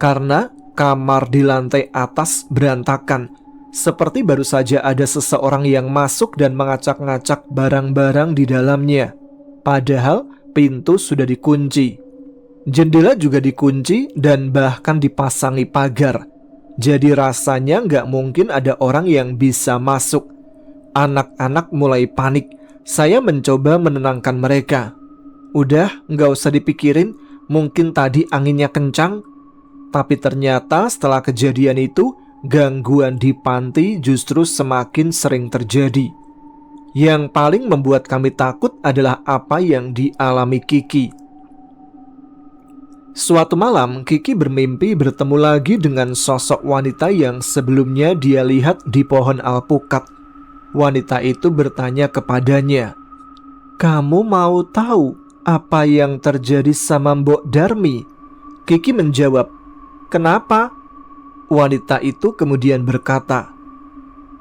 karena kamar di lantai atas berantakan. Seperti baru saja ada seseorang yang masuk dan mengacak-ngacak barang-barang di dalamnya. Padahal pintu sudah dikunci. Jendela juga dikunci dan bahkan dipasangi pagar. Jadi rasanya nggak mungkin ada orang yang bisa masuk. Anak-anak mulai panik. Saya mencoba menenangkan mereka. Udah, nggak usah dipikirin, mungkin tadi anginnya kencang. Tapi ternyata setelah kejadian itu, gangguan di panti justru semakin sering terjadi. Yang paling membuat kami takut adalah apa yang dialami Kiki. Suatu malam, Kiki bermimpi bertemu lagi dengan sosok wanita yang sebelumnya dia lihat di pohon alpukat. Wanita itu bertanya kepadanya, "Kamu mau tahu apa yang terjadi sama Mbok Darmi?" Kiki menjawab, "Kenapa?" Wanita itu kemudian berkata,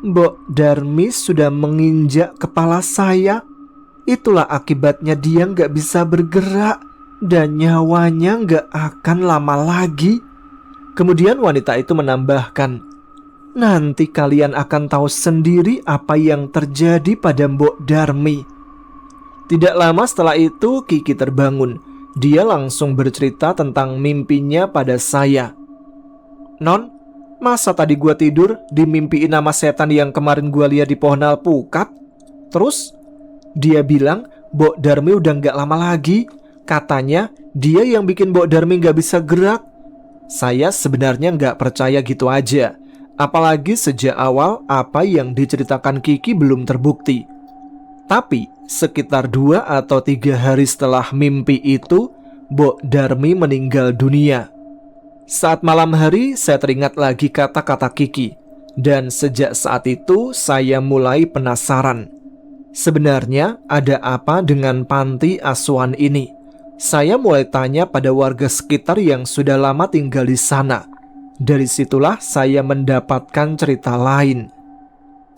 "Mbok Darmi sudah menginjak kepala saya. Itulah akibatnya dia nggak bisa bergerak dan nyawanya nggak akan lama lagi." Kemudian wanita itu menambahkan, "Nanti kalian akan tahu sendiri apa yang terjadi pada Mbok Darmi." Tidak lama setelah itu Kiki terbangun. Dia langsung bercerita tentang mimpinya pada saya. "Non, masa tadi gua tidur dimimpiin nama setan yang kemarin gua lihat di pohon alpukat? Terus dia bilang Mbok Darmi udah gak lama lagi. Katanya dia yang bikin Mbok Darmi gak bisa gerak." Saya sebenarnya gak percaya gitu aja. Apalagi sejak awal apa yang diceritakan Kiki belum terbukti. Tapi sekitar 2 atau 3 hari setelah mimpi itu, Mbok Darmi meninggal dunia. Saat malam hari saya teringat lagi kata-kata Kiki. Dan sejak saat itu saya mulai penasaran. Sebenarnya ada apa dengan panti asuhan ini? Saya mulai tanya pada warga sekitar yang sudah lama tinggal di sana. Dari situlah saya mendapatkan cerita lain.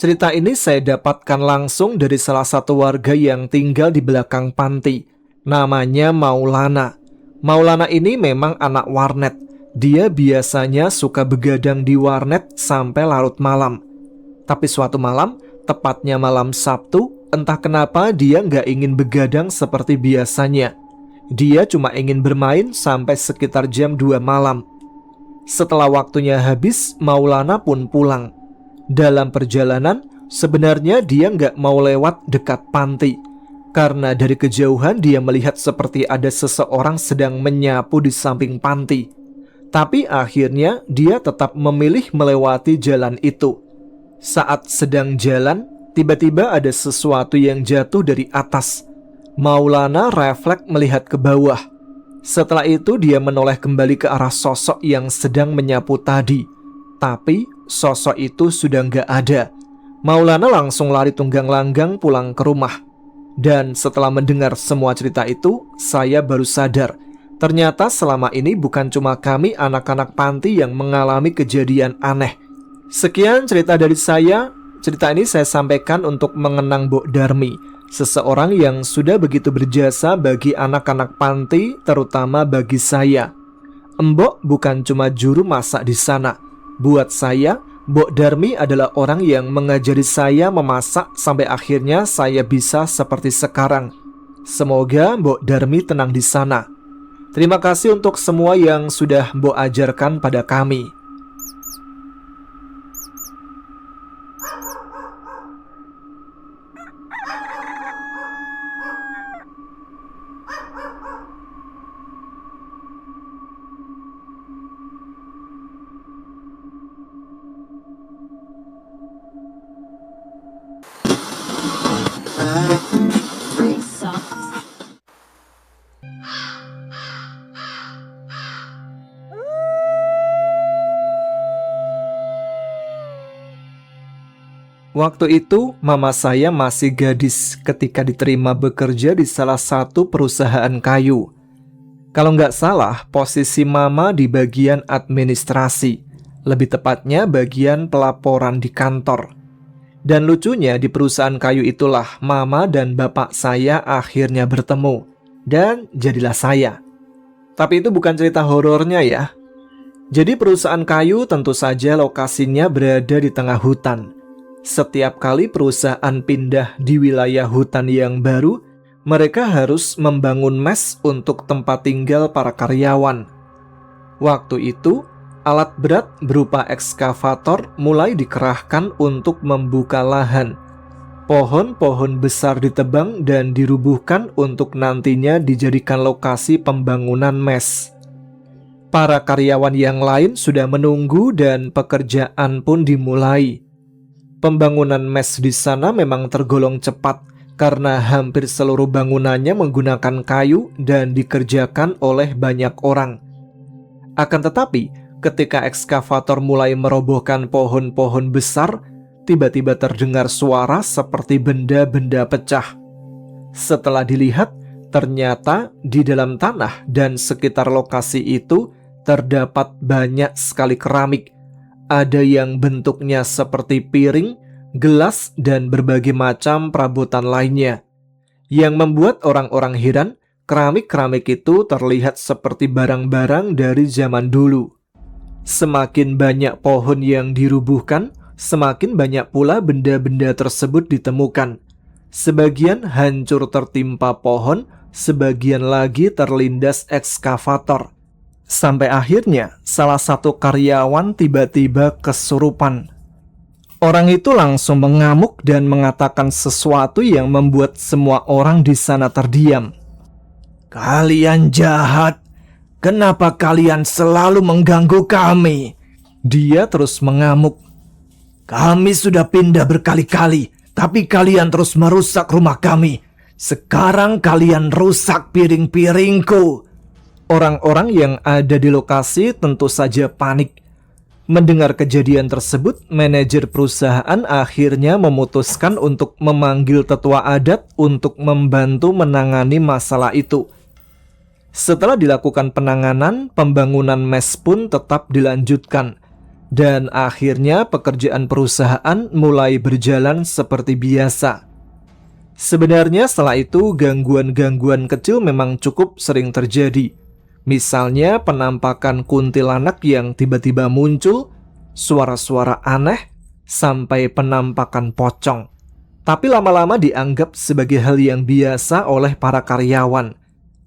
Cerita ini saya dapatkan langsung dari salah satu warga yang tinggal di belakang panti. Namanya Maulana. Maulana ini memang anak warnet. Dia biasanya suka begadang di warnet sampai larut malam. Tapi suatu malam, tepatnya malam Sabtu, entah kenapa dia nggak ingin begadang seperti biasanya. Dia cuma ingin bermain sampai sekitar jam 2 malam. Setelah waktunya habis, Maulana pun pulang. Dalam perjalanan, sebenarnya dia nggak mau lewat dekat panti. Karena dari kejauhan dia melihat seperti ada seseorang sedang menyapu di samping panti. Tapi akhirnya dia tetap memilih melewati jalan itu. Saat sedang jalan, tiba-tiba ada sesuatu yang jatuh dari atas. Maulana refleks melihat ke bawah. Setelah itu dia menoleh kembali ke arah sosok yang sedang menyapu tadi. Tapi sosok itu sudah nggak ada. Maulana langsung lari tunggang langgang pulang ke rumah. Dan setelah mendengar semua cerita itu, saya baru sadar. Ternyata selama ini bukan cuma kami anak-anak panti yang mengalami kejadian aneh. Sekian cerita dari saya. Cerita ini saya sampaikan untuk mengenang Mbok Darmi, seseorang yang sudah begitu berjasa bagi anak-anak panti, terutama bagi saya. Mbok bukan cuma juru masak di sana. Buat saya, Mbok Darmi adalah orang yang mengajari saya memasak sampai akhirnya saya bisa seperti sekarang. Semoga Mbok Darmi tenang di sana. Terima kasih untuk semua yang sudah Mbok ajarkan pada kami. Waktu itu, mama saya masih gadis ketika diterima bekerja di salah satu perusahaan kayu. Kalau nggak salah, posisi mama di bagian administrasi, lebih tepatnya bagian pelaporan di kantor. Dan lucunya di perusahaan kayu itulah mama dan bapak saya akhirnya bertemu, dan jadilah saya. Tapi itu bukan cerita horornya ya. Jadi perusahaan kayu tentu saja lokasinya berada di tengah hutan. Setiap kali perusahaan pindah di wilayah hutan yang baru, mereka harus membangun mes untuk tempat tinggal para karyawan. Waktu itu, alat berat berupa ekskavator mulai dikerahkan untuk membuka lahan. Pohon-pohon besar ditebang dan dirubuhkan untuk nantinya dijadikan lokasi pembangunan mes. Para karyawan yang lain sudah menunggu dan pekerjaan pun dimulai. Pembangunan mes di sana memang tergolong cepat karena hampir seluruh bangunannya menggunakan kayu dan dikerjakan oleh banyak orang. Akan tetapi, ketika ekskavator mulai merobohkan pohon-pohon besar, tiba-tiba terdengar suara seperti benda-benda pecah. Setelah dilihat, ternyata di dalam tanah dan sekitar lokasi itu terdapat banyak sekali keramik. Ada yang bentuknya seperti piring, gelas, dan berbagai macam perabotan lainnya. Yang membuat orang-orang heran, keramik-keramik itu terlihat seperti barang-barang dari zaman dulu. Semakin banyak pohon yang dirubuhkan, semakin banyak pula benda-benda tersebut ditemukan. Sebagian hancur tertimpa pohon, sebagian lagi terlindas ekskavator. Sampai akhirnya salah satu karyawan tiba-tiba kesurupan. Orang itu langsung mengamuk dan mengatakan sesuatu yang membuat semua orang di sana terdiam. "Kalian jahat. Kenapa kalian selalu mengganggu kami?" Dia terus mengamuk. "Kami sudah pindah berkali-kali, tapi kalian terus merusak rumah kami. Sekarang kalian rusak piring-piringku." Orang-orang yang ada di lokasi tentu saja panik. Mendengar kejadian tersebut, manajer perusahaan akhirnya memutuskan untuk memanggil tetua adat untuk membantu menangani masalah itu. Setelah dilakukan penanganan, pembangunan mes pun tetap dilanjutkan. Dan akhirnya pekerjaan perusahaan mulai berjalan seperti biasa. Sebenarnya setelah itu gangguan-gangguan kecil memang cukup sering terjadi. Misalnya penampakan kuntilanak yang tiba-tiba muncul, suara-suara aneh, sampai penampakan pocong. Tapi lama-lama dianggap sebagai hal yang biasa oleh para karyawan.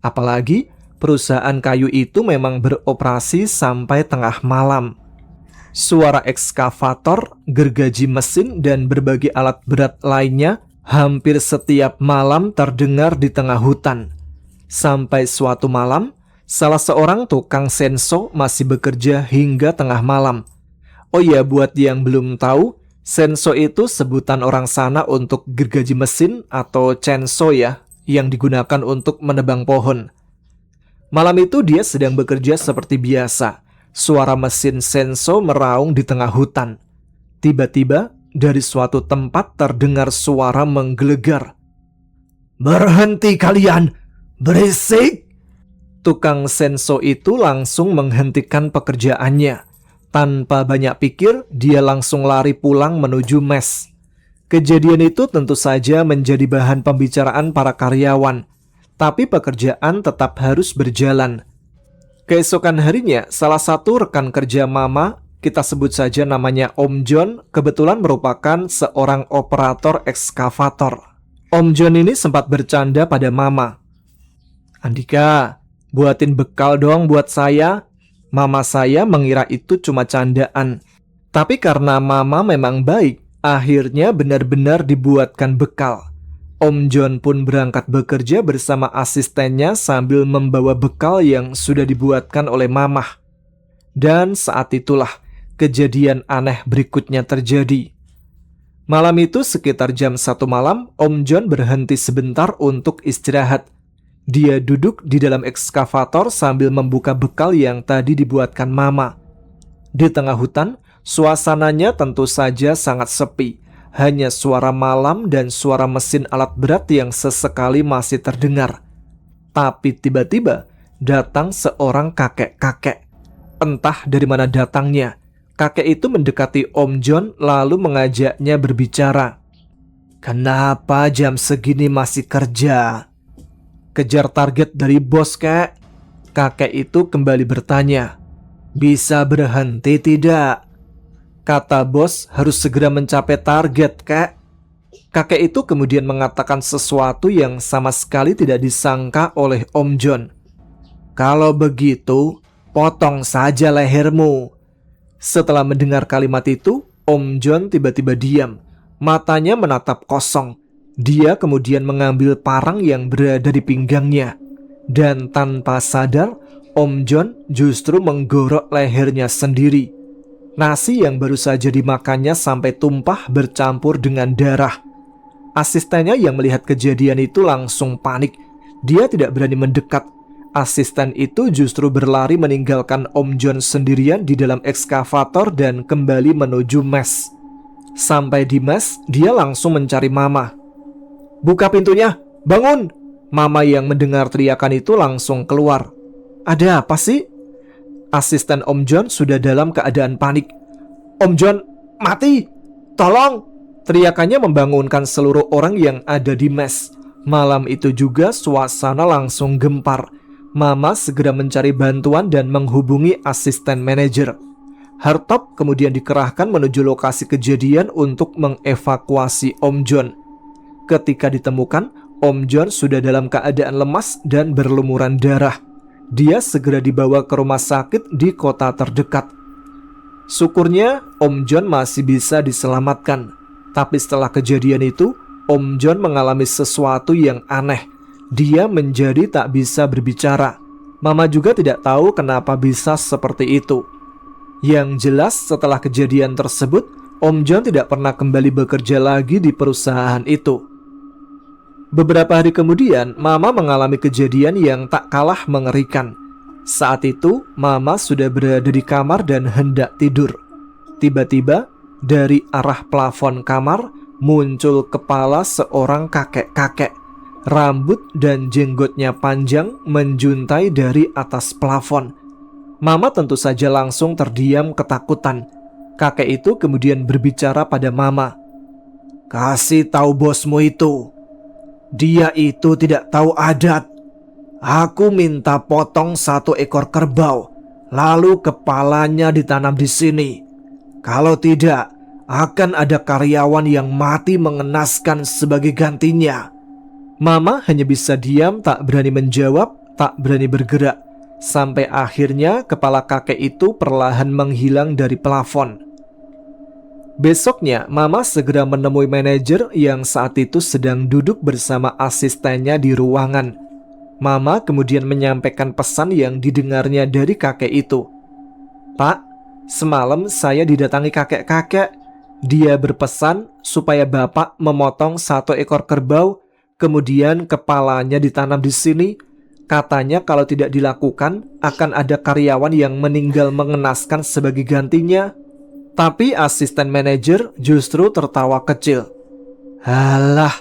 Apalagi perusahaan kayu itu memang beroperasi sampai tengah malam. Suara ekskavator, gergaji mesin, dan berbagai alat berat lainnya hampir setiap malam terdengar di tengah hutan. Sampai suatu malam, salah seorang tukang senso masih bekerja hingga tengah malam. Oh ya, buat yang belum tahu, senso itu sebutan orang sana untuk gergaji mesin atau chainsaw ya, yang digunakan untuk menebang pohon. Malam itu dia sedang bekerja seperti biasa. Suara mesin senso meraung di tengah hutan. Tiba-tiba, dari suatu tempat terdengar suara menggelegar. "Berhenti kalian! Berisik!" Tukang senso itu langsung menghentikan pekerjaannya. Tanpa banyak pikir, dia langsung lari pulang menuju mes. Kejadian itu tentu saja menjadi bahan pembicaraan para karyawan, tapi pekerjaan tetap harus berjalan. Keesokan harinya, salah satu rekan kerja Mama, kita sebut saja namanya Om John, kebetulan merupakan seorang operator ekskavator. Om John ini sempat bercanda pada Mama. "Andika, buatin bekal dong buat saya." Mama saya mengira itu cuma candaan. Tapi karena Mama memang baik, akhirnya benar-benar dibuatkan bekal. Om John pun berangkat bekerja bersama asistennya sambil membawa bekal yang sudah dibuatkan oleh Mama. Dan saat itulah kejadian aneh berikutnya terjadi. Malam itu sekitar jam 1 malam, Om John berhenti sebentar untuk istirahat. Dia duduk di dalam ekskavator sambil membuka bekal yang tadi dibuatkan Mama. Di tengah hutan, suasananya tentu saja sangat sepi. Hanya suara malam dan suara mesin alat berat yang sesekali masih terdengar. Tapi tiba-tiba datang seorang kakek-kakek. Entah dari mana datangnya, kakek itu mendekati Om John lalu mengajaknya berbicara. "Kenapa jam segini masih kerja?" "Kejar target dari bos, kek." Kakek itu kembali bertanya. "Bisa berhenti tidak?" "Kata bos harus segera mencapai target, kek." Kakek itu kemudian mengatakan sesuatu yang sama sekali tidak disangka oleh Om John. "Kalau begitu, potong saja lehermu." Setelah mendengar kalimat itu, Om John tiba-tiba diam. Matanya menatap kosong. Dia kemudian mengambil parang yang berada di pinggangnya. Dan tanpa sadar, Om John justru menggorok lehernya sendiri. Nasi yang baru saja dimakannya sampai tumpah bercampur dengan darah. Asistennya yang melihat kejadian itu langsung panik. Dia tidak berani mendekat. Asisten itu justru berlari meninggalkan Om John sendirian di dalam ekskavator dan kembali menuju mes. Sampai di mes, dia langsung mencari Mama. "Buka pintunya, bangun!" Mama yang mendengar teriakan itu langsung keluar. "Ada apa sih?" Asisten Om John sudah dalam keadaan panik. "Om John, mati! Tolong!" Teriakannya membangunkan seluruh orang yang ada di mes. Malam itu juga suasana langsung gempar. Mama segera mencari bantuan dan menghubungi asisten manajer. Hartop kemudian dikerahkan menuju lokasi kejadian untuk mengevakuasi Om John. Ketika ditemukan, Om John sudah dalam keadaan lemas dan berlumuran darah. Dia segera dibawa ke rumah sakit di kota terdekat. Syukurnya, Om John masih bisa diselamatkan. Tapi setelah kejadian itu, Om John mengalami sesuatu yang aneh. Dia menjadi tak bisa berbicara. Mama juga tidak tahu kenapa bisa seperti itu. Yang jelas setelah kejadian tersebut, Om John tidak pernah kembali bekerja lagi di perusahaan itu. Beberapa hari kemudian, Mama mengalami kejadian yang tak kalah mengerikan. Saat itu, Mama sudah berada di kamar dan hendak tidur. Tiba-tiba, dari arah plafon kamar, muncul kepala seorang kakek-kakek. Rambut dan jenggotnya panjang menjuntai dari atas plafon. Mama tentu saja langsung terdiam ketakutan. Kakek itu kemudian berbicara pada Mama. "Kasih tahu bosmu itu. Dia itu tidak tahu adat. Aku minta potong 1 ekor kerbau, lalu kepalanya ditanam di sini. Kalau tidak, akan ada karyawan yang mati mengenaskan sebagai gantinya." Mama hanya bisa diam, tak berani menjawab, tak berani bergerak. Sampai akhirnya kepala kakek itu perlahan menghilang dari plafon. Besoknya, Mama segera menemui manajer yang saat itu sedang duduk bersama asistennya di ruangan. Mama kemudian menyampaikan pesan yang didengarnya dari kakek itu. "Pak, semalam saya didatangi kakek-kakek. Dia berpesan supaya Bapak memotong 1 ekor kerbau, kemudian kepalanya ditanam di sini. Katanya kalau tidak dilakukan, akan ada karyawan yang meninggal mengenaskan sebagai gantinya." Tapi asisten manajer justru tertawa kecil. "Halah,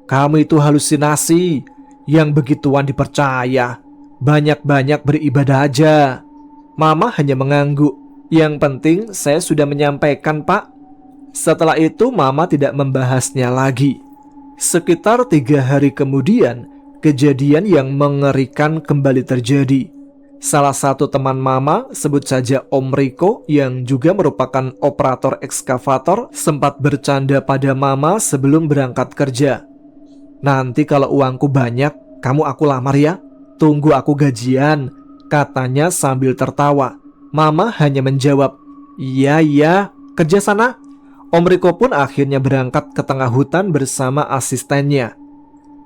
kamu itu halusinasi. Yang begituan dipercaya. Banyak-banyak beribadah aja. Mama hanya mengangguk. Yang penting saya sudah menyampaikan, Pak. Setelah itu Mama tidak membahasnya lagi. Sekitar 3 hari kemudian, kejadian yang mengerikan kembali terjadi. Salah satu teman Mama, sebut saja Om Riko, yang juga merupakan operator ekskavator, sempat bercanda pada Mama sebelum berangkat kerja. "Nanti kalau uangku banyak, kamu aku lamar ya. Tunggu aku gajian," katanya sambil tertawa. Mama hanya menjawab, "Iya, iya, kerja sana." Om Riko pun akhirnya berangkat ke tengah hutan bersama asistennya.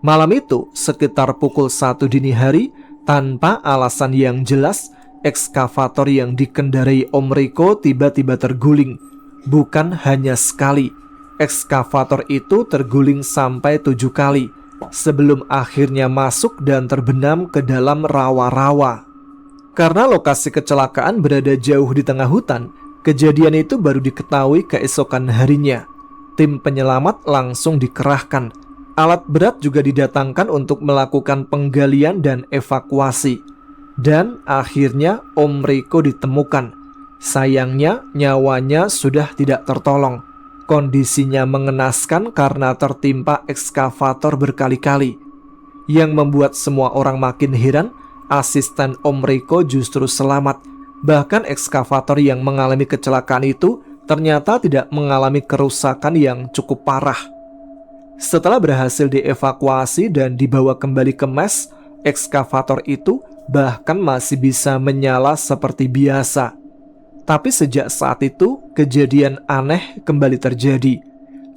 Malam itu, sekitar pukul 1 dini hari, tanpa alasan yang jelas, ekskavator yang dikendarai Om Riko tiba-tiba terguling. Bukan hanya sekali, ekskavator itu terguling sampai 7 kali, sebelum akhirnya masuk dan terbenam ke dalam rawa-rawa. Karena lokasi kecelakaan berada jauh di tengah hutan, kejadian itu baru diketahui keesokan harinya. Tim penyelamat langsung dikerahkan. Alat berat juga didatangkan untuk melakukan penggalian dan evakuasi. Dan akhirnya Om Riko ditemukan. Sayangnya nyawanya sudah tidak tertolong. Kondisinya mengenaskan karena tertimpa ekskavator berkali-kali. Yang membuat semua orang makin heran, asisten Om Riko justru selamat. Bahkan ekskavator yang mengalami kecelakaan itu ternyata tidak mengalami kerusakan yang cukup parah. Setelah berhasil dievakuasi dan dibawa kembali ke mes, ekskavator itu bahkan masih bisa menyala seperti biasa. Tapi sejak saat itu, kejadian aneh kembali terjadi.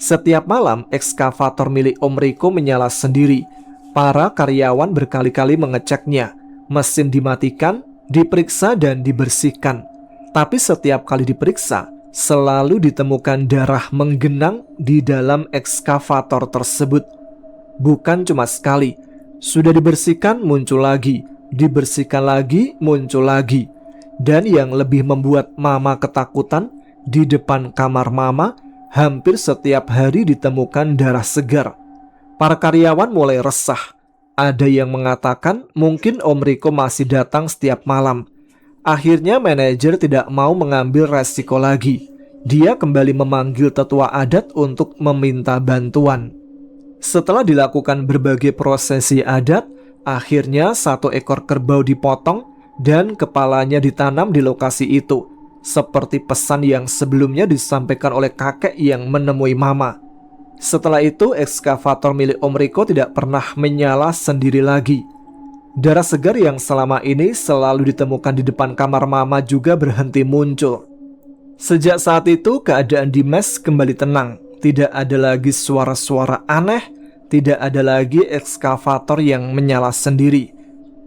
Setiap malam, ekskavator milik Om Riko menyala sendiri. Para karyawan berkali-kali mengeceknya. Mesin dimatikan, diperiksa dan dibersihkan. Tapi setiap kali diperiksa, selalu ditemukan darah menggenang di dalam ekskavator tersebut. Bukan cuma sekali, sudah dibersihkan muncul lagi, dibersihkan lagi muncul lagi. Dan yang lebih membuat Mama ketakutan, di depan kamar Mama hampir setiap hari ditemukan darah segar. Para karyawan mulai resah. Ada yang mengatakan mungkin Om Riko masih datang setiap malam. Akhirnya manajer tidak mau mengambil resiko lagi. Dia kembali memanggil tetua adat untuk meminta bantuan. Setelah dilakukan berbagai prosesi adat, akhirnya 1 ekor kerbau dipotong dan kepalanya ditanam di lokasi itu, seperti pesan yang sebelumnya disampaikan oleh kakek yang menemui Mama. Setelah itu, ekskavator milik Om Riko tidak pernah menyala sendiri lagi. Darah segar yang selama ini selalu ditemukan di depan kamar Mama juga berhenti muncul. Sejak saat itu, keadaan di mes kembali tenang. Tidak ada lagi suara-suara aneh, tidak ada lagi ekskavator yang menyala sendiri.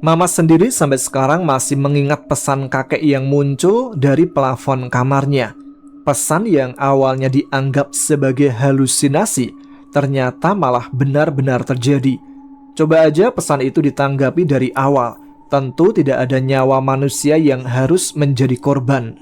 Mama sendiri sampai sekarang masih mengingat pesan kakek yang muncul dari plafon kamarnya. Pesan yang awalnya dianggap sebagai halusinasi, ternyata malah benar-benar terjadi. Coba aja pesan itu ditanggapi dari awal, tentu tidak ada nyawa manusia yang harus menjadi korban.